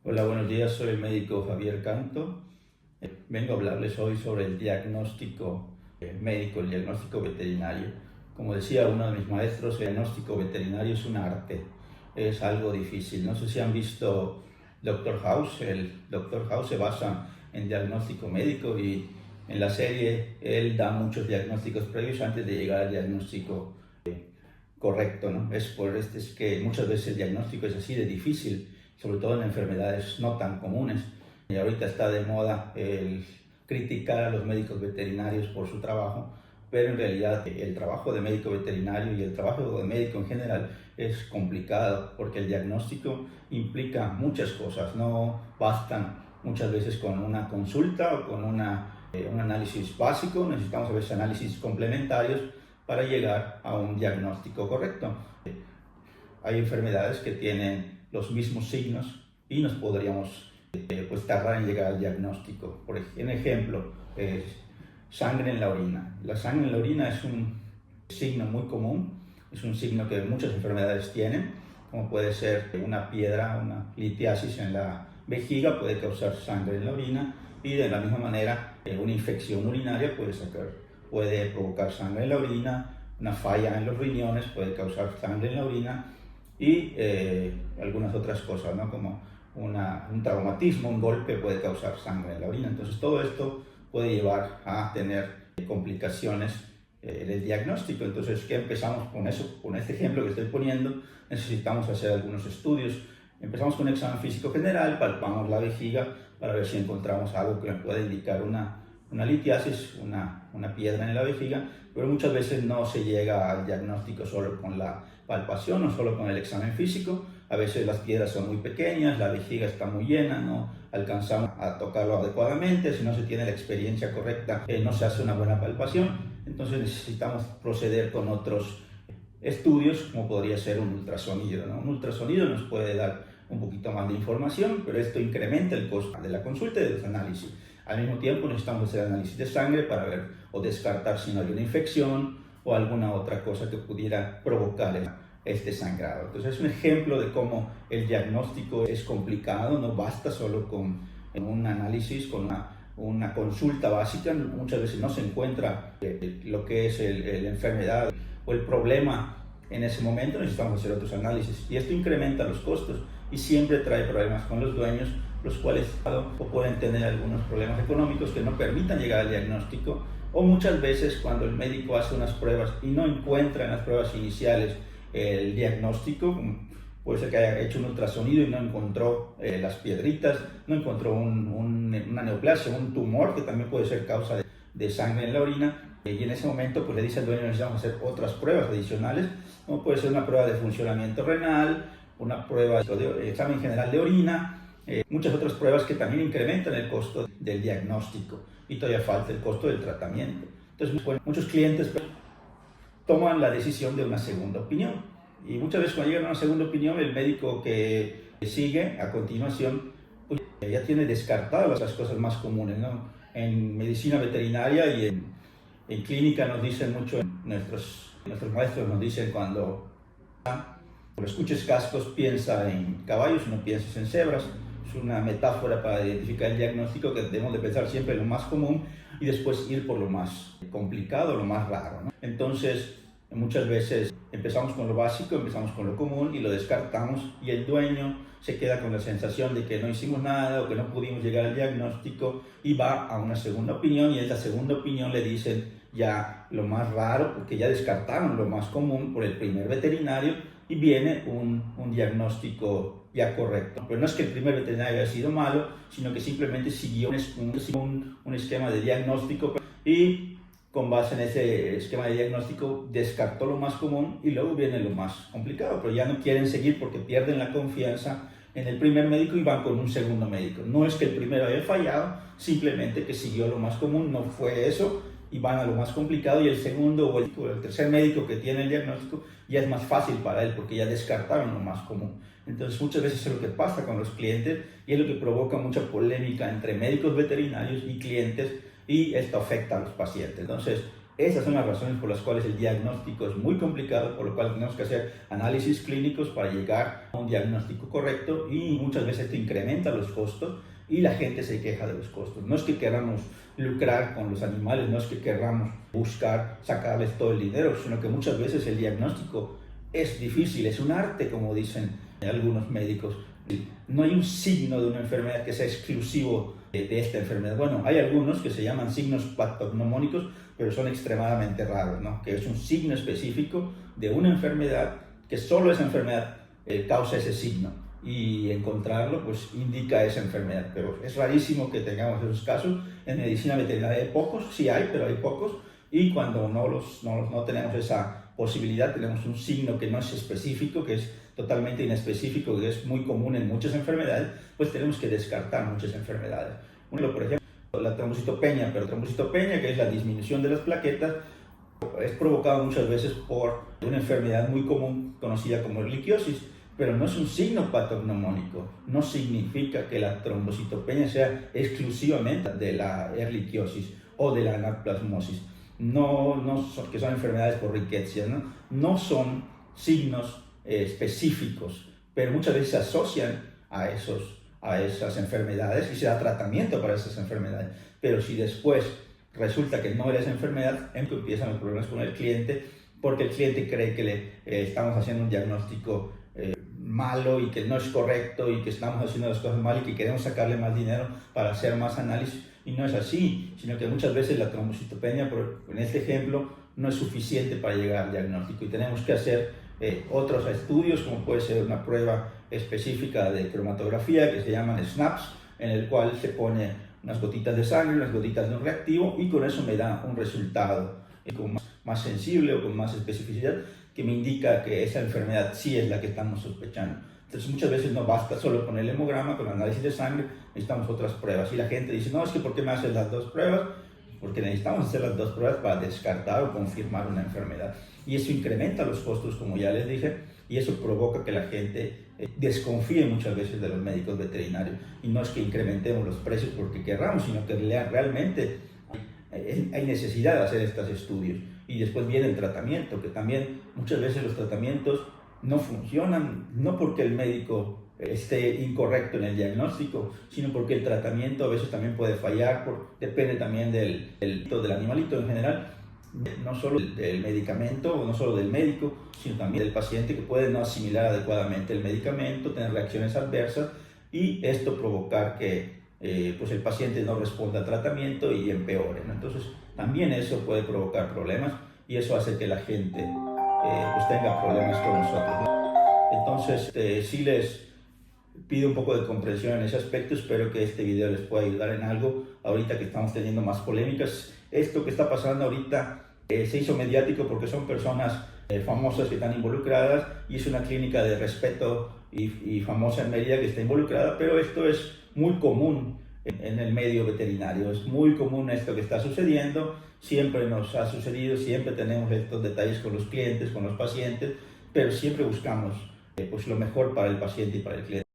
Hola, buenos días, soy el médico Javier Canto. Vengo a hablarles hoy sobre el diagnóstico médico, el diagnóstico veterinario. Como decía uno de mis maestros, el diagnóstico veterinario es un arte, es algo difícil. No sé si han visto Doctor House. El Doctor House se basa en diagnóstico médico y en la serie él da muchos diagnósticos previos antes de llegar al diagnóstico correcto, ¿no? Es que muchas veces el diagnóstico es así de difícil, sobre todo en enfermedades no tan comunes. Y ahorita está de moda el criticar a los médicos veterinarios por su trabajo, pero en realidad el trabajo de médico veterinario y el trabajo de médico en general es complicado porque el diagnóstico implica muchas cosas. No bastan muchas veces con una consulta o con un análisis básico, necesitamos a veces análisis complementarios para llegar a un diagnóstico correcto. Hay enfermedades que tienen los mismos signos y nos podríamos tardar en llegar al diagnóstico. Por ejemplo, sangre en la orina. La sangre en la orina es un signo muy común, es un signo que muchas enfermedades tienen, como puede ser una piedra, una litiasis en la vejiga puede causar sangre en la orina, y de la misma manera una infección urinaria puede provocar sangre en la orina, una falla en los riñones puede causar sangre en la orina, y algunas otras cosas, ¿no? Como un traumatismo, un golpe puede causar sangre en la orina. Entonces todo esto puede llevar a tener complicaciones del diagnóstico. Entonces, ¿qué empezamos con eso? Con este ejemplo que estoy poniendo, necesitamos hacer algunos estudios. Empezamos con un examen físico general, palpamos la vejiga para ver si encontramos algo que nos pueda indicar una litiasis, una piedra en la vejiga, pero muchas veces no se llega al diagnóstico solo con la palpación o solo con el examen físico. A veces las piedras son muy pequeñas, la vejiga está muy llena, no alcanzamos a tocarlo adecuadamente, si no se tiene la experiencia correcta, no se hace una buena palpación. Entonces necesitamos proceder con otros estudios, como podría ser un ultrasonido, ¿no? Un ultrasonido nos puede dar un poquito más de información, pero esto incrementa el costo de la consulta y de los análisis. Al mismo tiempo necesitamos hacer análisis de sangre para ver o descartar si no hay una infección o alguna otra cosa que pudiera provocar este sangrado. Entonces es un ejemplo de cómo el diagnóstico es complicado, no basta solo con un análisis, con una consulta básica. Muchas veces no se encuentra lo que es la enfermedad o el problema en ese momento, necesitamos hacer otros análisis y esto incrementa los costos y siempre trae problemas con los dueños, los cuales o pueden tener algunos problemas económicos que no permitan llegar al diagnóstico, o muchas veces cuando el médico hace unas pruebas y no encuentra en las pruebas iniciales el diagnóstico, puede ser que haya hecho un ultrasonido y no encontró las piedritas, no encontró una neoplasia, un tumor que también puede ser causa de sangre en la orina, y en ese momento pues le dice al dueño: necesitamos hacer otras pruebas adicionales, como puede ser una prueba de funcionamiento renal, una prueba de examen general de orina, muchas otras pruebas que también incrementan el costo del diagnóstico y todavía falta el costo del tratamiento. Entonces muchos clientes toman la decisión de una segunda opinión, y muchas veces cuando llegan a una segunda opinión el médico que sigue a continuación pues ya tiene descartadas las cosas más comunes, ¿no? En medicina veterinaria y en clínica nos dicen mucho, nuestros maestros nos dicen: cuando escuches cascos piensa en caballos, no pienses en cebras. Es una metáfora para identificar el diagnóstico, que debemos de pensar siempre en lo más común y después ir por lo más complicado, lo más raro, ¿no? Entonces muchas veces empezamos con lo básico, empezamos con lo común y lo descartamos, y el dueño se queda con la sensación de que no hicimos nada o que no pudimos llegar al diagnóstico y va a una segunda opinión, y en esa segunda opinión le dicen ya lo más raro porque ya descartaron lo más común por el primer veterinario y viene un diagnóstico ya correcto. Pero no es que el primer veterinario haya sido malo, sino que simplemente siguió un esquema de diagnóstico y con base en ese esquema de diagnóstico descartó lo más común y luego viene lo más complicado, pero ya no quieren seguir porque pierden la confianza en el primer médico y van con un segundo médico. No es que el primero haya fallado, simplemente que siguió lo más común, no fue eso, y van a lo más complicado, y el segundo o el tercer médico que tiene el diagnóstico ya es más fácil para él porque ya descartaron lo más común. Entonces muchas veces es lo que pasa con los clientes y es lo que provoca mucha polémica entre médicos veterinarios y clientes, y esto afecta a los pacientes. Entonces Esas son las razones por las cuales el diagnóstico es muy complicado, por lo cual tenemos que hacer análisis clínicos para llegar a un diagnóstico correcto, y muchas veces esto incrementa los costos y la gente se queja de los costos. No es que queramos lucrar con los animales, no es que queramos buscar sacarles todo el dinero, sino que muchas veces el diagnóstico es difícil, es un arte, como dicen algunos médicos. No hay un signo de una enfermedad que sea exclusivo de esta enfermedad. Bueno, hay algunos que se llaman signos patognomónicos, pero son extremadamente raros, ¿no? Que es un signo específico de una enfermedad, que solo esa enfermedad causa ese signo, y encontrarlo pues indica esa enfermedad, pero es rarísimo que tengamos esos casos. En medicina veterinaria hay pocos, sí hay, pero hay pocos, y cuando no tenemos esa posibilidad, tenemos un signo que no es específico, que es totalmente inespecífico, que es muy común en muchas enfermedades, pues tenemos que descartar muchas enfermedades. Por ejemplo, la trombocitopenia, pero trombocitopenia, que es la disminución de las plaquetas, es provocado muchas veces por una enfermedad muy común conocida como erliquiosis, pero no es un signo patognomónico. No significa que la trombocitopenia sea exclusivamente de la erliquiosis o de la anaplasmosis. Que son enfermedades por riqueza, no son signos específicos, pero muchas veces se asocian a esas enfermedades y se da tratamiento para esas enfermedades. Pero si después resulta que no era esa enfermedad, empiezan los problemas con el cliente, porque el cliente cree que le estamos haciendo un diagnóstico malo y que no es correcto, y que estamos haciendo las cosas mal y que queremos sacarle más dinero para hacer más análisis, y no es así, sino que muchas veces la trombocitopenia, en este ejemplo, no es suficiente para llegar al diagnóstico, y tenemos que hacer otros estudios, como puede ser una prueba específica de cromatografía que se llaman SNAPs, en el cual se pone unas gotitas de sangre, unas gotitas de un reactivo, y con eso me da un resultado más sensible o con más especificidad, que me indica que esa enfermedad sí es la que estamos sospechando. Entonces muchas veces no basta solo con el hemograma, con el análisis de sangre, necesitamos otras pruebas. Y la gente dice, no, es que ¿por qué me haces las dos pruebas? Porque necesitamos hacer las dos pruebas para descartar o confirmar una enfermedad. Y eso incrementa los costos, como ya les dije, y eso provoca que la gente desconfíe muchas veces de los médicos veterinarios. Y no es que incrementemos los precios porque querramos, sino que realmente hay necesidad de hacer estos estudios. Y después viene el tratamiento, que también muchas veces los tratamientos no funcionan, no porque el médico esté incorrecto en el diagnóstico, sino porque el tratamiento a veces también puede fallar, depende también del animalito en general, no solo del medicamento, o no solo del médico, sino también del paciente, que puede no asimilar adecuadamente el medicamento, tener reacciones adversas, y esto provocar que pues el paciente no responda al tratamiento y empeore, ¿no? Entonces también eso puede provocar problemas, y eso hace que la gente pues tenga problemas con nosotros, ¿no? Entonces sí les pido un poco de comprensión en ese aspecto. Espero que este video les pueda ayudar en algo ahorita que estamos teniendo más polémicas. Esto que está pasando ahorita se hizo mediático porque son personas famosas que están involucradas, y es una clínica de respeto y famosa en Mérida que está involucrada, pero esto es muy común en el medio veterinario, es muy común esto que está sucediendo, siempre nos ha sucedido, siempre tenemos estos detalles con los clientes, con los pacientes, pero siempre buscamos pues lo mejor para el paciente y para el cliente.